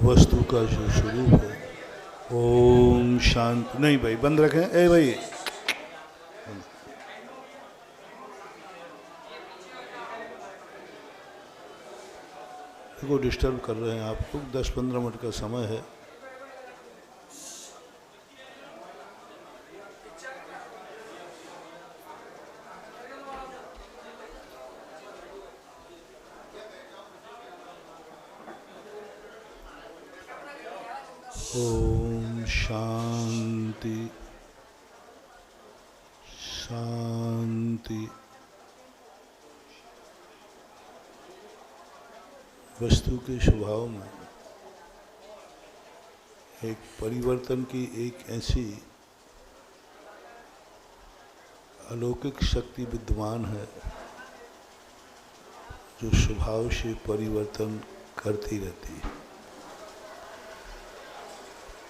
वस्तु का जो स्वरूप है। ओम शांति। नहीं भाई बंद रखें। ए भाई देखो डिस्टर्ब कर रहे हैं आप लोग। 10-15 मिनट का समय है। ओम शांति शांति। वस्तु के स्वभाव में एक परिवर्तन की एक ऐसी अलौकिक शक्ति विद्यमान है जो स्वभाव से परिवर्तन करती रहती है।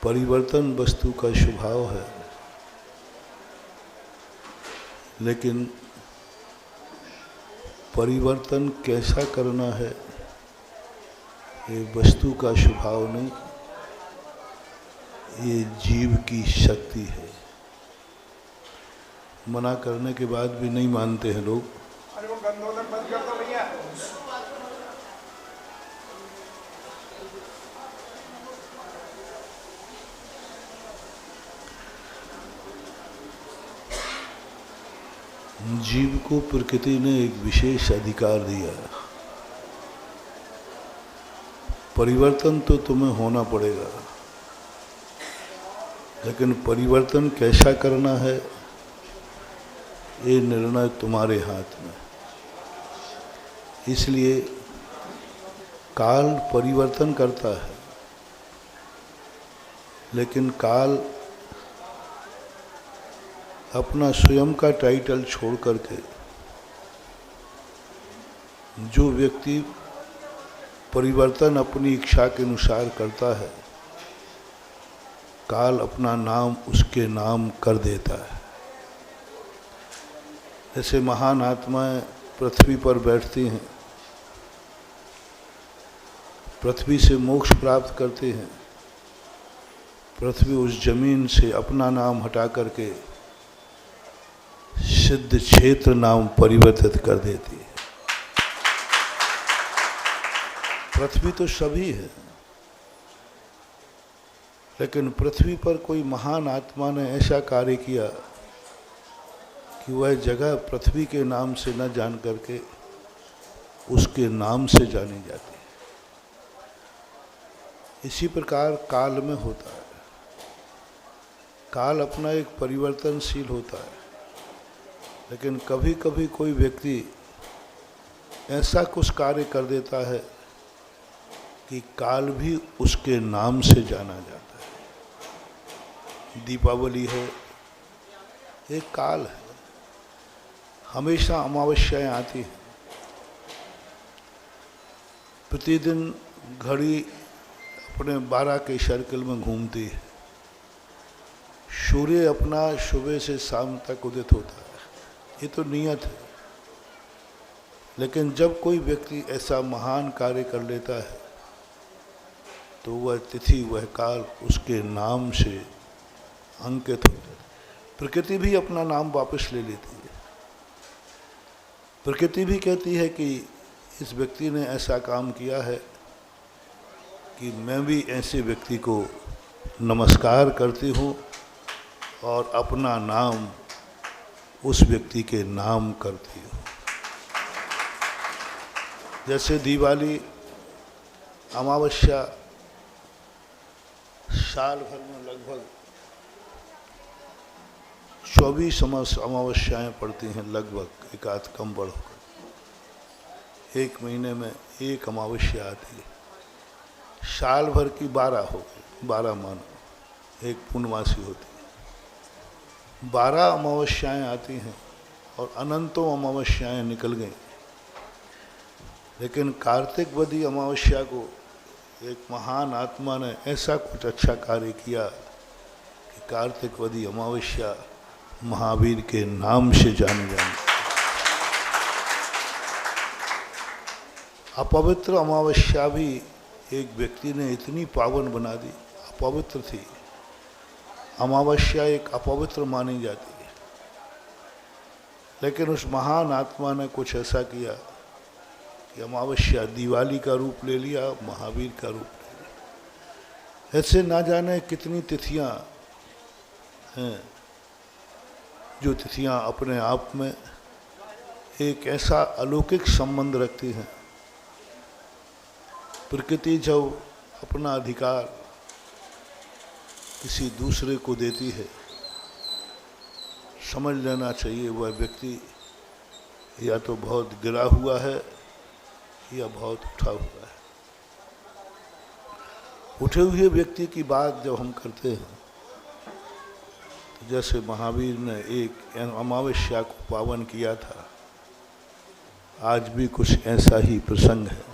परिवर्तन वस्तु का स्वभाव है, लेकिन परिवर्तन कैसा करना है ये वस्तु का स्वभाव नहीं, ये जीव की शक्ति है। मना करने के बाद भी नहीं मानते हैं लोग। अरे वो गंदोलक बंद कर दो भैया। जीव को प्रकृति ने एक विशेष अधिकार दिया। परिवर्तन तो तुम्हें होना पड़ेगा, लेकिन परिवर्तन कैसा करना है ये निर्णय तुम्हारे हाथ में। इसलिए काल परिवर्तन करता है, लेकिन काल अपना स्वयं का टाइटल छोड़ करके जो व्यक्ति परिवर्तन अपनी इच्छा के अनुसार करता है, काल अपना नाम उसके नाम कर देता है। जैसे महान आत्माएं पृथ्वी पर बैठती हैं, पृथ्वी से मोक्ष प्राप्त करते हैं, पृथ्वी उस जमीन से अपना नाम हटा करके सिद्ध क्षेत्र नाम परिवर्तित कर देती है। पृथ्वी तो सभी है, लेकिन पृथ्वी पर कोई महान आत्मा ने ऐसा कार्य किया कि वह जगह पृथ्वी के नाम से न जान करके उसके नाम से जानी जाती है। इसी प्रकार काल में होता है। काल अपना एक परिवर्तनशील होता है, लेकिन कभी कभी कोई व्यक्ति ऐसा कुछ कार्य कर देता है कि काल भी उसके नाम से जाना जाता है। दीपावली है, एक काल है। हमेशा अमावस्याएं आती हैं। प्रतिदिन घड़ी अपने 12 के सर्कल में घूमती है। सूर्य अपना सुबह से शाम तक उदित होता है। ये तो नियत है। लेकिन जब कोई व्यक्ति ऐसा महान कार्य कर लेता है तो वह तिथि, वह काल उसके नाम से अंकित हो जाता है। प्रकृति भी अपना नाम वापस ले लेती है। प्रकृति भी कहती है कि इस व्यक्ति ने ऐसा काम किया है कि मैं भी ऐसे व्यक्ति को नमस्कार करती हूँ और अपना नाम उस व्यक्ति के नाम करती हूँ। जैसे दिवाली, अमावस्या, साल भर में लगभग 24 अमावस्याएं पड़ती हैं, लगभग, एक आध कम बढ़ होकर। एक महीने में एक अमावस्या आती है। साल भर की 12 हो गई, 12 मानो, एक पूर्णमासी होती है। 12 अमावस्याएं आती हैं और अनंतों अमावस्याएं निकल गईं। लेकिन कार्तिक वदी अमावस्या को एक महान आत्मा ने ऐसा कुछ अच्छा कार्य किया कि कार्तिक वदी अमावस्या महावीर के नाम से जानी जाती। अपवित्र अमावस्या भी एक व्यक्ति ने इतनी पावन बना दी, अपवित्र थी। अमावस्या एक अपवित्र मानी जाती है, लेकिन उस महान आत्मा ने कुछ ऐसा किया कि अमावस्या दिवाली का रूप ले लिया, महावीर का रूप ले लिया। ऐसे ना जाने कितनी तिथियां हैं, जो तिथियां अपने आप में एक ऐसा अलौकिक संबंध रखती हैं। प्रकृति जब अपना अधिकार किसी दूसरे को देती है, समझ लेना चाहिए वह व्यक्ति या तो बहुत गिरा हुआ है या बहुत उठा हुआ है। उठे हुए व्यक्ति की बात जब हम करते हैं, तो जैसे महावीर ने एक अमावस्या को पावन किया था, आज भी कुछ ऐसा ही प्रसंग है।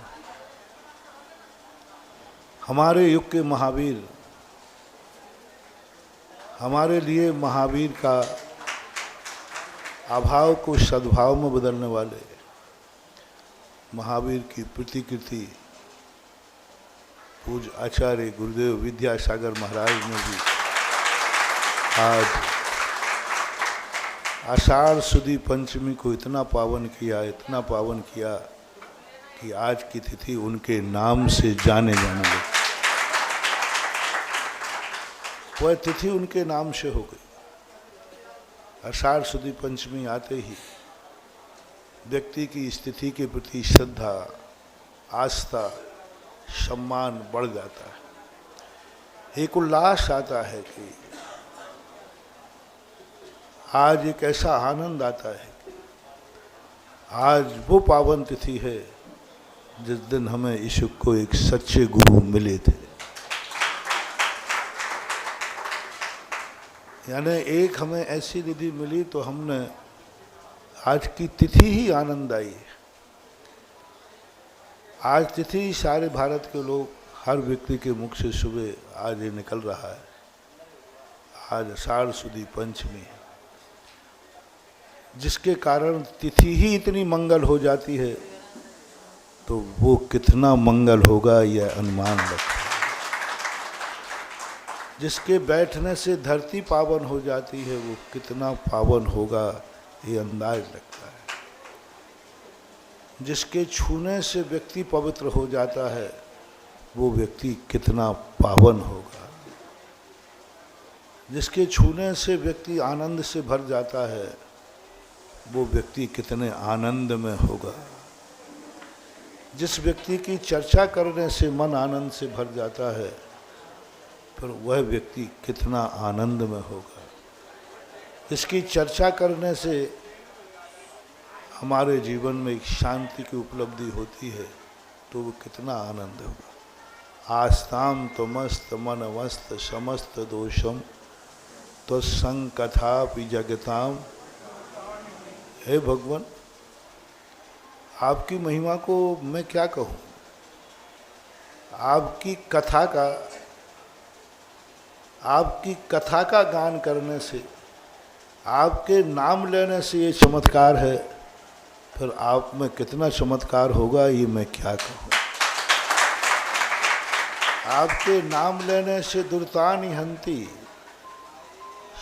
हमारे युग के महावीर, हमारे लिए महावीर का अभाव को सद्भाव में बदलने वाले महावीर की प्रतिकृति पूज्य आचार्य गुरुदेव विद्यासागर महाराज ने भी आज आषाढ़ सुदी पंचमी को इतना पावन किया, इतना पावन किया कि आज की तिथि उनके नाम से जाने जाने लगी। वह तिथि उनके नाम से हो गई। आषाढ़ सुदी पंचमी आते ही व्यक्ति की स्थिति के प्रति श्रद्धा, आस्था, सम्मान बढ़ जाता है। एक उल्लास आता है कि आज एक ऐसा आनंद आता है कि आज वो पावन तिथि है जिस दिन हमें इस युग को एक सच्चे गुरु मिले थे। यानी एक हमें ऐसी निधि मिली तो हमने आज की तिथि ही आनंददायी है। आज तिथि सारे भारत के लोग, हर व्यक्ति के मुख से सुबह आज ये निकल रहा है, आज आषाढ़ सुदी पंचमी है, जिसके कारण तिथि ही इतनी मंगल हो जाती है, तो वो कितना मंगल होगा यह अनुमान लगता है। जिसके बैठने से धरती पावन हो जाती है, वो कितना पावन होगा ये अंदाज लगता है। जिसके छूने से व्यक्ति पवित्र हो जाता है, वो व्यक्ति कितना पावन होगा। जिसके छूने से व्यक्ति आनंद से भर जाता है, वो व्यक्ति कितने आनंद में होगा। जिस व्यक्ति की चर्चा करने से मन आनंद से भर जाता है, फिर वह व्यक्ति कितना आनंद में होगा। इसकी चर्चा करने से हमारे जीवन में एक शांति की उपलब्धि होती है, तो वो कितना आनंद होगा। आस्ताम तमस्त मनमस्त समस्त दोषम तो संकथापि जगताम। हे भगवान, आपकी महिमा को मैं क्या कहूँ। आपकी कथा का गान करने से, आपके नाम लेने से ये चमत्कार है, फिर आप में कितना चमत्कार होगा ये मैं क्या कहूँ। आपके नाम लेने से दुर्तानि हंति,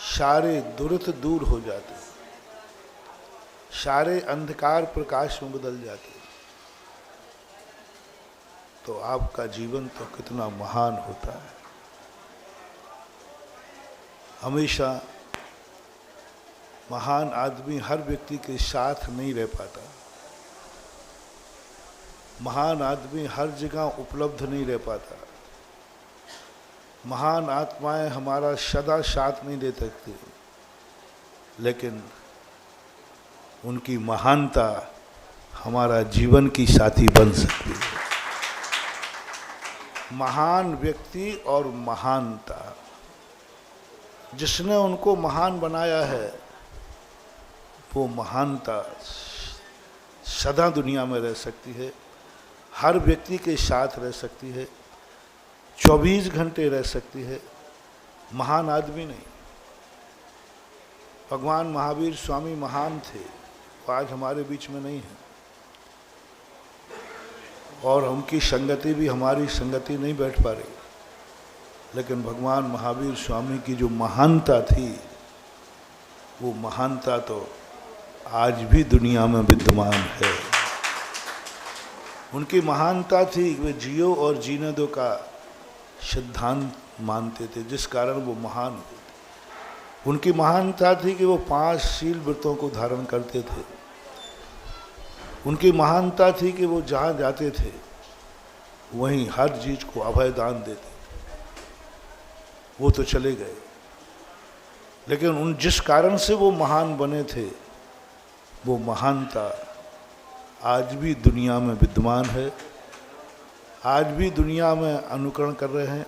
सारे दुरित दूर हो जाते, सारे अंधकार प्रकाश में बदल जाते। तो आपका जीवन तो कितना महान होता है। हमेशा महान आदमी हर व्यक्ति के साथ नहीं रह पाता। महान आदमी हर जगह उपलब्ध नहीं रह पाता। महान आत्माएं हमारा सदा साथ नहीं दे सकती, लेकिन उनकी महानता हमारा जीवन की साथी बन सकती है। महान व्यक्ति और महानता, जिसने उनको महान बनाया है, वो महानता सदा दुनिया में रह सकती है, हर व्यक्ति के साथ रह सकती है, 24 घंटे रह सकती है। महान आदमी नहीं। भगवान महावीर स्वामी महान थे, वो आज हमारे बीच में नहीं है। और उनकी संगति भी हमारी संगति नहीं बैठ पा रही, लेकिन भगवान महावीर स्वामी की जो महानता थी, वो महानता तो आज भी दुनिया में विद्यमान है। उनकी महानता थी कि वे जियो और जीने दो का सिद्धांत मानते थे, जिस कारण वो महान हुए। उनकी महानता थी कि वो 5 शील व्रतों को धारण करते थे। उनकी महानता थी कि वो जहाँ जाते थे वहीं हर चीज को अभय दान देते। वो तो चले गए, लेकिन उन जिस कारण से वो महान बने थे, वो महानता आज भी दुनिया में विद्यमान है, आज भी दुनिया में अनुकरण कर रहे हैं।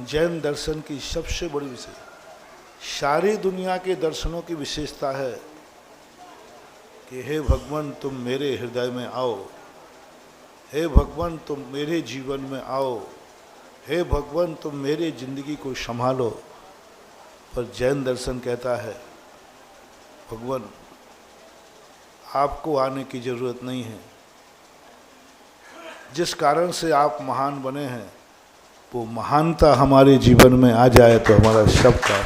जैन दर्शन की सबसे बड़ी विशेषता, सारी दुनिया के दर्शनों की विशेषता है कि हे भगवान तुम मेरे हृदय में आओ, हे भगवान तुम मेरे जीवन में आओ, हे भगवान तुम मेरे जिंदगी को संभालो। पर जैन दर्शन कहता है भगवान आपको आने की जरूरत नहीं है, जिस कारण से आप महान बने हैं वो महानता हमारे जीवन में आ जाए तो हमारा सब काम।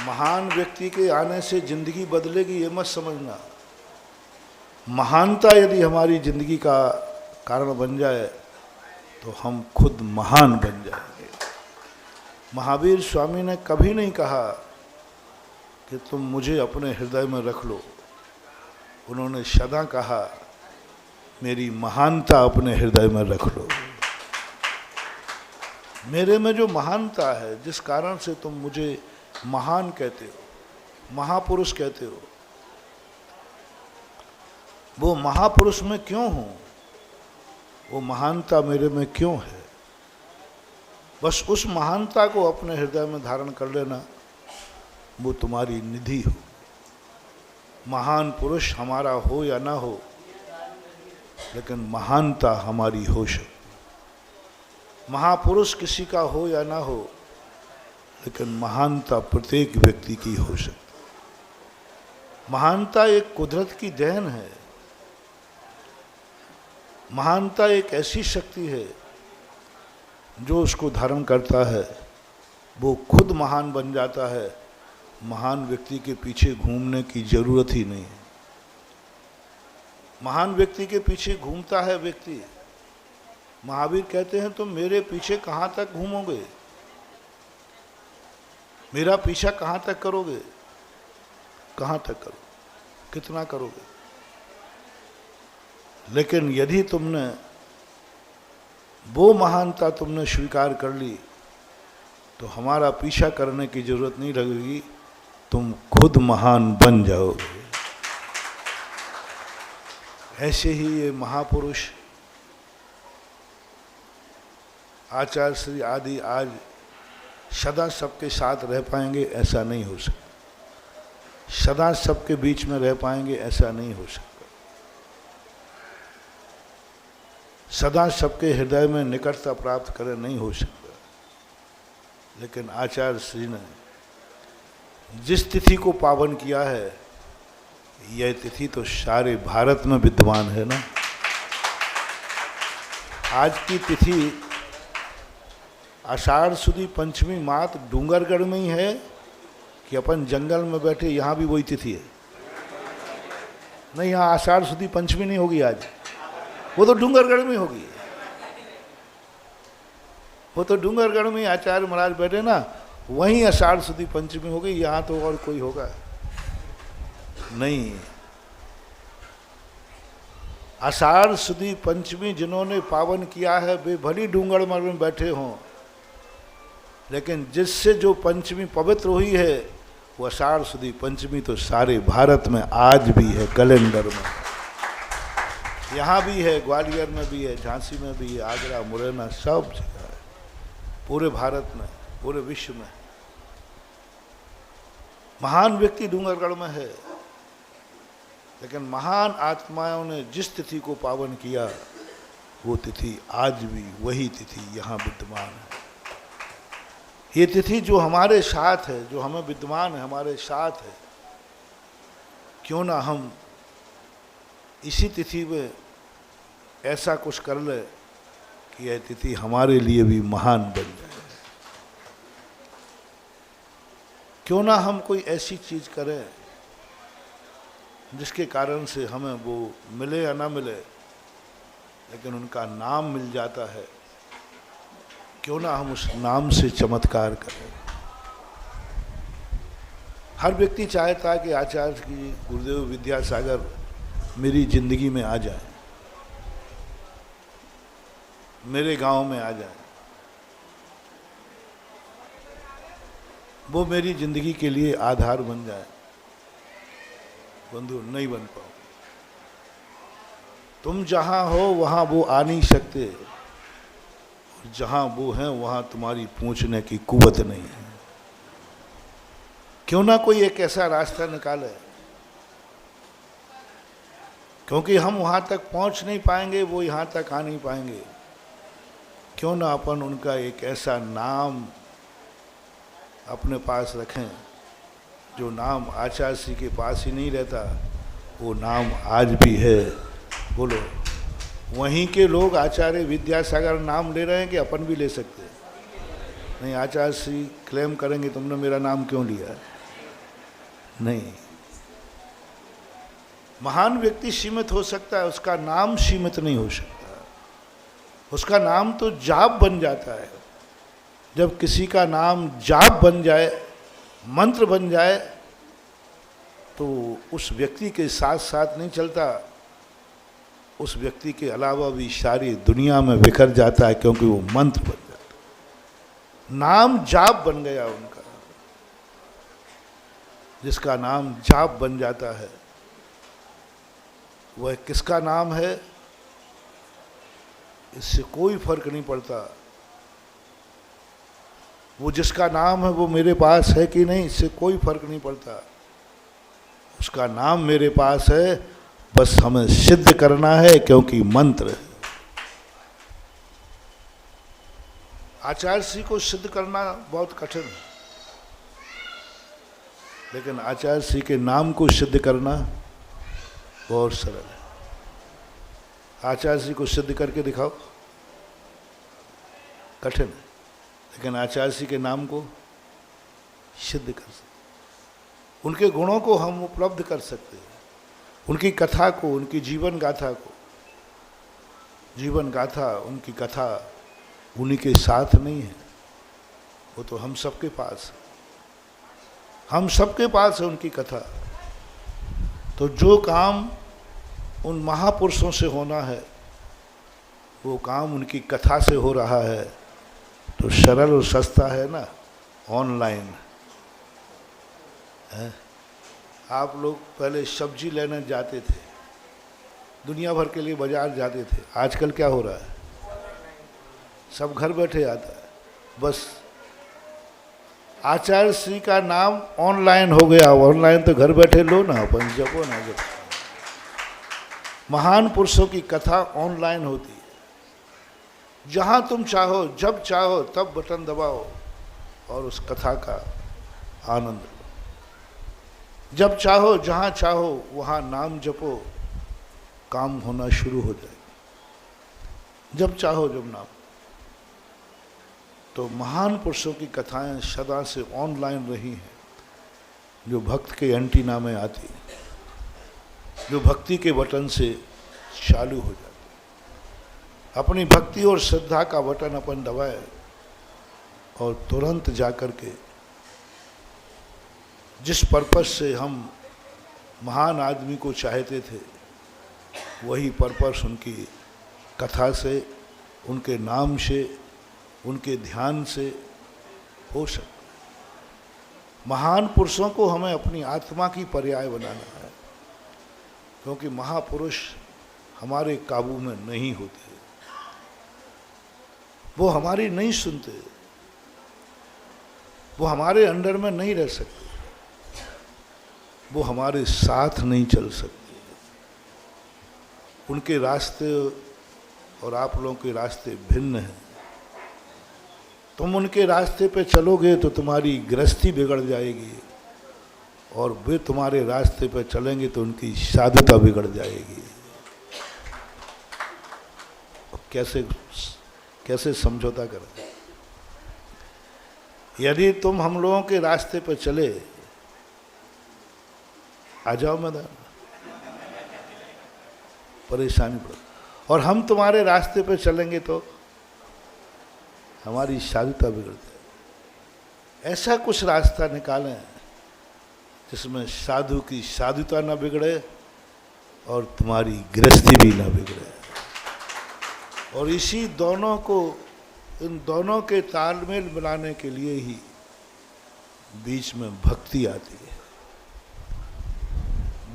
महान व्यक्ति के आने से जिंदगी बदलेगी ये मत समझना। महानता यदि हमारी जिंदगी का कारण बन जाए तो हम खुद महान बन जाएंगे। महावीर स्वामी ने कभी नहीं कहा कि तुम मुझे अपने हृदय में रख लो, उन्होंने सदा कहा मेरी महानता अपने हृदय में रख लो। मेरे में जो महानता है, जिस कारण से तुम मुझे महान कहते हो, महापुरुष कहते हो, वो महापुरुष में क्यों हूं, वो महानता मेरे में क्यों है। बस उस महानता को अपने हृदय में धारण कर लेना, वो तुम्हारी निधि हो। महान पुरुष हमारा हो या ना हो, लेकिन महानता हमारी हो सकती। महापुरुष किसी का हो या ना हो, लेकिन महानता प्रत्येक व्यक्ति की हो सकती। महानता एक कुदरत की देन है। महानता एक ऐसी शक्ति है जो उसको धारण करता है वो खुद महान बन जाता है। महान व्यक्ति के पीछे घूमने की जरूरत ही नहीं है। महान व्यक्ति के पीछे घूमता है व्यक्ति। महावीर कहते हैं तुम मेरे पीछे कहाँ तक घूमोगे, मेरा पीछा कहाँ तक करोगे, कहाँ तक करो, कितना करोगे। लेकिन यदि तुमने वो महानता तुमने स्वीकार कर ली तो हमारा पीछा करने की जरूरत नहीं लगेगी, तुम खुद महान बन जाओगे। ऐसे ही ये महापुरुष आचार्य श्री आदि आज सदा सबके साथ रह पाएंगे, ऐसा नहीं हो सकता। सदा सबके बीच में रह पाएंगे, ऐसा नहीं हो सकता। सदा सबके हृदय में निकटता प्राप्त करें, नहीं हो सकता। लेकिन आचार्य श्री ने जिस तिथि को पावन किया है, यह तिथि तो सारे भारत में विद्यमान है ना। आज की तिथि आषाढ़ सुदी पंचमी मात डूंगरगढ़ में ही है कि अपन जंगल में बैठे यहाँ भी वही तिथि है? नहीं, यहाँ आषाढ़ सुदी पंचमी नहीं होगी आज, वो तो डूंगरगढ़ में होगी। वो तो डूंगरगढ़ में आचार्य महाराज बैठे ना, वहीं आषाढ़ सुदी पंचमी होगी। यहाँ तो और कोई होगा नहीं। आषाढ़ सुदी पंचमी जिन्होंने पावन किया है वे भली डूंगरगढ़ में बैठे हों, लेकिन जिससे जो पंचमी पवित्र हुई है वो आषाढ़ सुदी पंचमी तो सारे भारत में आज भी है, कैलेंडर में। यहाँ भी है, ग्वालियर में भी है, झांसी में भी है, आगरा, मुरैना, सब जगह है, पूरे भारत में, पूरे विश्व में। महान व्यक्ति डूंगरगढ़ में है, लेकिन महान आत्माओं ने जिस तिथि को पावन किया वो तिथि आज भी वही तिथि यहाँ विद्यमान है। ये तिथि जो हमारे साथ है, जो हमें विद्यमान है, हमारे साथ है, क्यों ना हम इसी तिथि में ऐसा कुछ कर ले कि यह तिथि हमारे लिए भी महान बन जाए। क्यों ना हम कोई ऐसी चीज करें जिसके कारण से हमें वो मिले या ना मिले, लेकिन उनका नाम मिल जाता है। क्यों ना हम उस नाम से चमत्कार करें। हर व्यक्ति चाहता है कि आचार्य की, गुरुदेव विद्यासागर मेरी जिंदगी में आ जाए, मेरे गांव में आ जाए, वो मेरी जिंदगी के लिए आधार बन जाए। बंधु, नहीं बन पाओ। तुम जहां हो वहां वो आ नहीं सकते, और जहां वो हैं वहां तुम्हारी पहुंचने की कुवत नहीं है। क्यों ना कोई एक ऐसा रास्ता निकाले, क्योंकि हम वहां तक पहुंच नहीं पाएंगे, वो यहां तक आ नहीं पाएंगे। क्यों ना अपन उनका एक ऐसा नाम अपने पास रखें जो नाम आचार्य श्री के पास ही नहीं रहता, वो नाम आज भी है। बोलो, वहीं के लोग आचार्य विद्यासागर नाम ले रहे हैं कि अपन भी ले सकते हैं? नहीं, आचार्य श्री क्लेम करेंगे तुमने मेरा नाम क्यों लिया? नहीं। महान व्यक्ति सीमित हो सकता है, उसका नाम सीमित नहीं हो सकता। उसका नाम तो जाप बन जाता है। जब किसी का नाम जाप बन जाए, मंत्र बन जाए, तो उस व्यक्ति के साथ साथ नहीं चलता, उस व्यक्ति के अलावा भी सारी दुनिया में बिखर जाता है, क्योंकि वो मंत्र बन जाता है। नाम जाप बन गया उनका। जिसका नाम जाप बन जाता है, वह किसका नाम है इससे कोई फर्क नहीं पड़ता। वो जिसका नाम है वो मेरे पास है कि नहीं, इससे कोई फर्क नहीं पड़ता। उसका नाम मेरे पास है, बस हमें सिद्ध करना है, क्योंकि मंत्र है। आचार्य श्री को सिद्ध करना बहुत कठिन है, लेकिन आचार्य श्री के नाम को सिद्ध करना बहुत सरल है। आचार्य श्री को सिद्ध करके दिखाओ, कठिन है, लेकिन आचार्य श्री के नाम को सिद्ध कर सकते। उनके गुणों को हम उपलब्ध कर सकते हैं, उनकी कथा को, उनकी जीवन गाथा को। जीवन गाथा, उनकी कथा उन्हीं के साथ नहीं है, वो तो हम सबके पास है। हम सबके पास है उनकी कथा। तो जो काम उन महापुरुषों से होना है, वो काम उनकी कथा से हो रहा है, तो सरल और सस्ता है ना, ऑनलाइन है। आप लोग पहले सब्जी लेने जाते थे, दुनिया भर के लिए बाजार जाते थे। आजकल क्या हो रहा है? सब घर बैठे आता है। बस आचार्य श्री का नाम ऑनलाइन हो गया। ऑनलाइन तो घर बैठे लो ना, अपन जपो ना जपो। महान पुरुषों की कथा ऑनलाइन होती है। जहां तुम चाहो, जब चाहो तब बटन दबाओ और उस कथा का आनंद लो। जब चाहो, जहां चाहो, वहां नाम जपो, काम होना शुरू हो जाएगा। जब चाहो, जब नाम। तो महान पुरुषों की कथाएं सदा से ऑनलाइन रही हैं, जो भक्त के एंटीना में आती, जो भक्ति के बटन से चालू हो जाती। अपनी भक्ति और श्रद्धा का बटन अपन दबाए और तुरंत जाकर के जिस पर्पस से हम महान आदमी को चाहते थे, वही पर्पस उनकी कथा से, उनके नाम से, उनके ध्यान से हो सकता। महान पुरुषों को हमें अपनी आत्मा की पर्याय बनाना है, क्योंकि महापुरुष हमारे काबू में नहीं होते। वो हमारी नहीं सुनते, वो हमारे अंडर में नहीं रह सकते, वो हमारे साथ नहीं चल सकते। उनके रास्ते और आप लोगों के रास्ते भिन्न हैं। तुम उनके रास्ते पे चलोगे तो तुम्हारी गृहस्थी बिगड़ जाएगी, और वे तुम्हारे रास्ते पे चलेंगे तो उनकी साधुता बिगड़ जाएगी। कैसे कैसे समझौता करें। यदि तुम हम लोगों के रास्ते पर चले, आ जाओ मैदान, परेशानी पड़े, और हम तुम्हारे रास्ते पर चलेंगे तो हमारी साधुता बिगड़ जाए। ऐसा कुछ रास्ता निकालें जिसमें साधु की साधुता ना बिगड़े और तुम्हारी गृहस्थी भी ना बिगड़े। और इसी दोनों को, इन दोनों के तालमेल बनाने के लिए ही बीच में भक्ति आती है,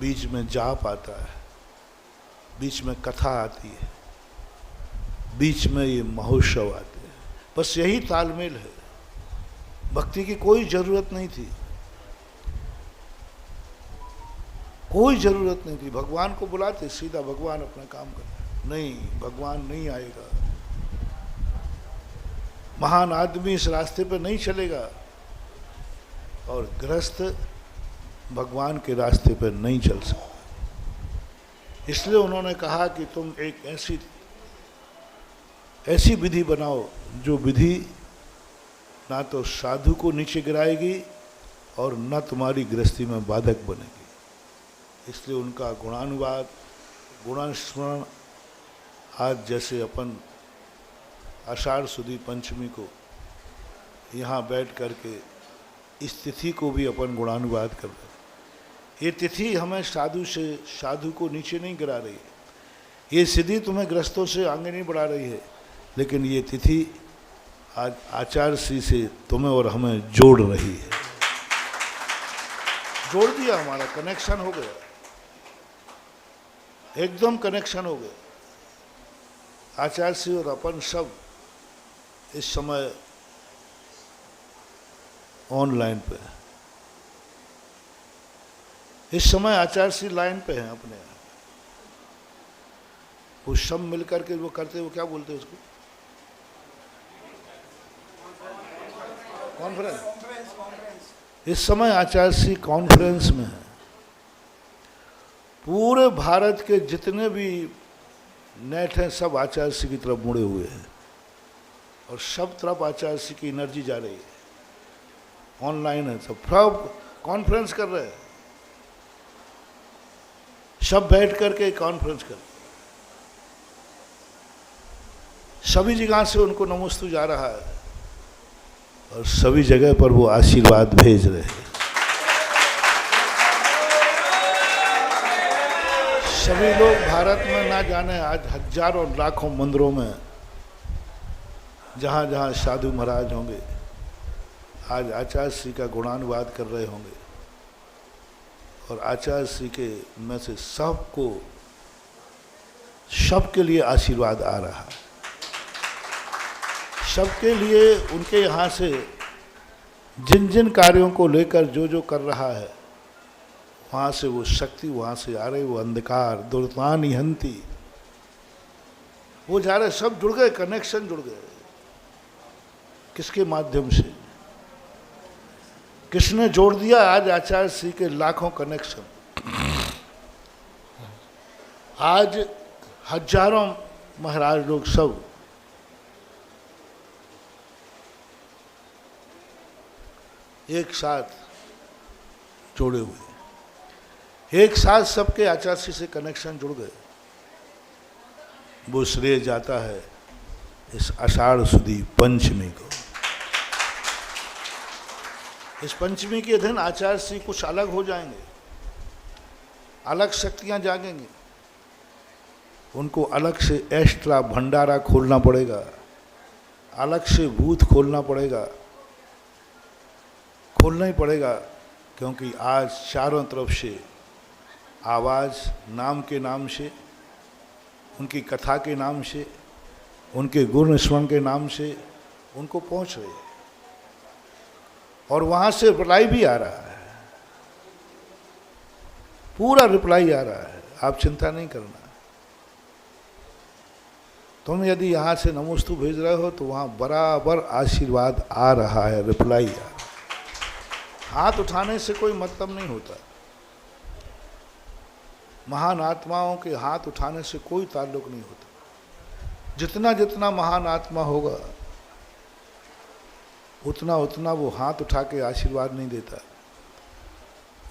बीच में जाप आता है, बीच में कथा आती है, बीच में ये महोत्सव आते हैं। बस यही तालमेल है। भक्ति की कोई जरूरत नहीं थी, कोई जरूरत नहीं थी। भगवान को बुलाते सीधा, भगवान अपना काम करते। नहीं, भगवान नहीं आएगा। महान आदमी इस रास्ते पर नहीं चलेगा और गृहस्थ भगवान के रास्ते पर नहीं चल सकता। इसलिए उन्होंने कहा कि तुम एक ऐसी विधि बनाओ जो विधि ना तो साधु को नीचे गिराएगी और न तुम्हारी गृहस्थी में बाधक बनेगी। इसलिए उनका गुणानुवाद, गुणास्मरण, आज जैसे अपन आषाढ़ सुदी पंचमी को यहाँ बैठ करके इस तिथि को भी अपन गुणानुवाद कर रहे हैं। ये तिथि हमें साधु को नीचे नहीं गिरा रही है, ये सिद्धि तुम्हें ग्रस्तों से आगे नहीं बढ़ा रही है, लेकिन ये तिथि आज आचार्य श्री से तुम्हें और हमें जोड़ रही है। जोड़ दिया, हमारा कनेक्शन हो गया, एकदम कनेक्शन हो गया। आचार्य श्री और अपन सब इस समय ऑनलाइन पे है। इस समय आचार्य श्री लाइन पे हैं अपने। वो सब मिलकर के वो करते, वो क्या बोलते हैं उसको, कॉन्फ्रेंस। इस समय आचार्य श्री कॉन्फ्रेंस में है। पूरे भारत के जितने भी नेट हैं सब आचार्य श्री की तरफ मुड़े हुए हैं और सब तरफ आचार्य श्री की एनर्जी जा रही है। ऑनलाइन है, सब कॉन्फ्रेंस कर रहे हैं, सब बैठ करके कॉन्फ्रेंस कर, सभी जगह से उनको नमोस्तु जा रहा है और सभी जगह पर वो आशीर्वाद भेज रहे हैं। सभी लोग भारत में ना जाने आज हजारों लाखों मंदिरों में जहाँ जहाँ साधु महाराज होंगे आज आचार्य श्री का गुणानुवाद कर रहे होंगे और आचार्य श्री के में से सबके लिए आशीर्वाद आ रहा है। सबके लिए उनके यहाँ से जिन जिन कार्यों को लेकर जो कर रहा है वहाँ से वो शक्ति वहाँ से आ रही, वो अंधकार दुर्तानी हंती, वो जा रहे, सब जुड़ गए, कनेक्शन जुड़ गए। किसके माध्यम से, किसने जोड़ दिया? आज आचार्य श्री के लाखों कनेक्शन, आज हजारों महाराज लोग सब एक साथ जोड़े हुए, एक साथ सबके आचार्य श्री से कनेक्शन जुड़ गए। वो श्रेय जाता है इस आषाढ़ सुदी पंचमी को। इस पंचमी के दिन आचार्य श्री कुछ अलग हो जाएंगे, अलग शक्तियां जागेंगी, उनको अलग से एक्स्ट्रा भंडारा खोलना पड़ेगा, अलग से बूथ खोलना पड़ेगा, खोलना ही पड़ेगा, क्योंकि आज चारों तरफ से आवाज़ नाम के नाम से, उनकी कथा के नाम से, उनके गुण स्मरण के नाम से उनको पहुंच रही है और वहाँ से रिप्लाई भी आ रहा है, पूरा रिप्लाई आ रहा है। आप चिंता नहीं करना। तुम यदि यहाँ से नमोस्तु भेज रहे हो तो वहाँ बराबर आशीर्वाद आ रहा है, रिप्लाई आ रहा है। हाथ उठाने से कोई मतलब नहीं होता, महान आत्माओं के हाथ उठाने से कोई ताल्लुक नहीं होता। जितना जितना महान आत्मा होगा उतना उतना वो हाथ उठा के आशीर्वाद नहीं देता।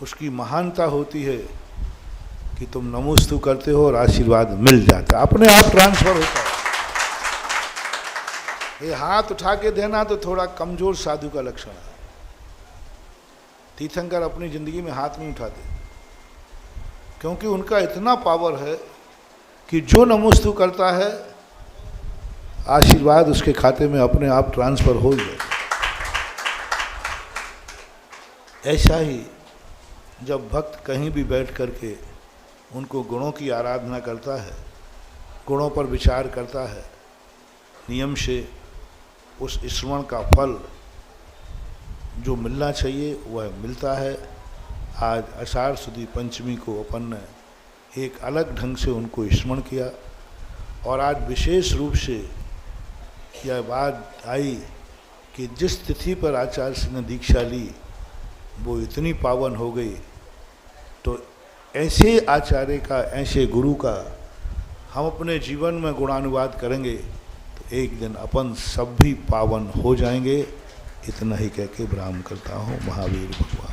उसकी महानता होती है कि तुम नमोस्तु करते हो और आशीर्वाद मिल जाता है, अपने आप ट्रांसफर होता है। ये हाथ उठा के देना तो थोड़ा कमजोर साधु का लक्षण है। तीर्थंकर अपनी जिंदगी में हाथ नहीं उठाते क्योंकि उनका इतना पावर है कि जो नमोस्तु करता है आशीर्वाद उसके खाते में अपने आप ट्रांसफर हो जाए। ऐसा ही जब भक्त कहीं भी बैठ करके उनको गुणों की आराधना करता है, गुणों पर विचार करता है, नियम से उस स्मरण का फल जो मिलना चाहिए वह मिलता है। आज आषाढ़ सुदी पंचमी को अपन ने एक अलग ढंग से उनको स्मरण किया और आज विशेष रूप से यह बात आई कि जिस तिथि पर आचार्य श्री ने दीक्षा ली वो इतनी पावन हो गई, तो ऐसे आचार्य का, ऐसे गुरु का हम अपने जीवन में गुणानुवाद करेंगे तो एक दिन अपन सब भी पावन हो जाएंगे। इतना ही कह के विराम करता हूँ। महावीर भगवान।